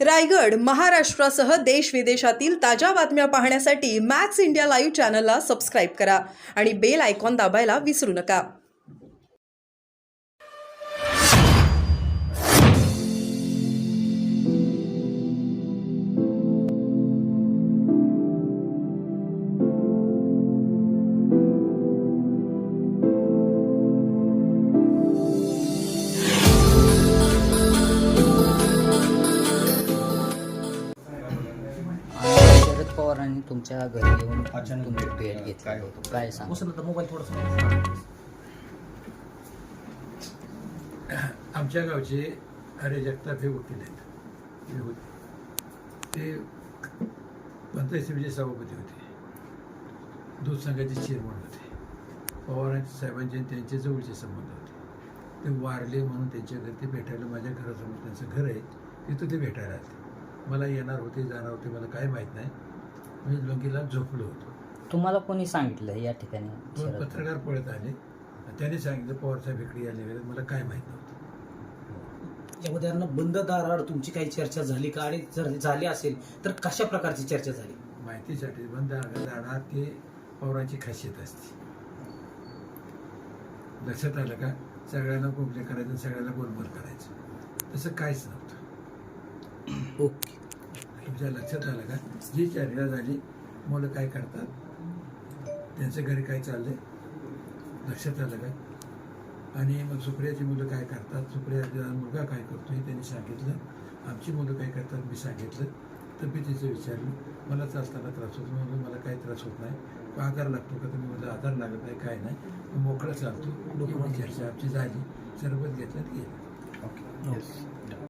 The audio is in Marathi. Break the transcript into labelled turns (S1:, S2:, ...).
S1: रायगड, महाराष्ट्रासह देश विदेशातील ताज्या बातम्या पाहण्यासाठी मॅक्स इंडिया लाईव्ह चॅनलला सबस्क्राईब करा आणि बेल आयकॉन दाबायला विसरू नका.
S2: शरद पवारांनी तुमच्या घरी येऊन तुमची भेट घेतली, काय सांगा?
S3: मोबाईल थोडासा.
S4: आमच्या गावचे अरे जगताप हे वकील आहेत. ते पंचायत समितीचे सभापती होते, दूध संघाचे चेअरमन होते. पवारांच्या साहेबांचे आणि त्यांचे जवळचे संबंध होते. ते वारले म्हणून त्यांच्या घरी ते भेटायला, माझ्या घरासमोर त्यांचं घर आहे, तिथं ते भेटायला आले. मला येणार होते जाणार होते मला काय माहीत नाही. मी लंगीला झोपलो होतो.
S2: तुम्हाला कोणी सांगितलं या ठिकाणी?
S4: दोन पत्रकार पळत आले, त्यांनी सांगितलं पवारसाहेब इकडे आले गेले. मला काय माहीत नव्हतं.
S3: यामध्ये यांना बंद दाराआड तुमची काही चर्चा झाली का, आणि जर झाली असेल तर कशा प्रकारची चर्चा झाली?
S4: माहितीसाठी बंद दारात ते पवारांची खासियत असते. लक्षात आलं का? सगळ्यांना कोपले करायचं, सगळ्यांना गोलमोल करायचं, तसं काहीच नव्हतं.
S3: ओके.
S4: तुमच्या लक्षात आलं का? जी चर्चा झाली, मुलं काय करतात, त्यांच्या घरी काय चाललंय, लक्षात आलं का? आणि मग सुप्रियाची मुलं काय करतात, सुप्रियाचा मुलगा काय करतो हे त्यांनी सांगितलं. आमची मुलं काय करतात मी सांगितलं. तब्येतीचं विचारलं. मला चालताना त्रास होतो, म्हणून मला काही त्रास होत नाही. आधार लागतो का? तुम्ही मला आधार लागत नाही, काय नाही, मी मोकळा चालतो. एवढी चर्चा आमची झाली. सरबत घेतल्यात गेलं.
S3: ओके.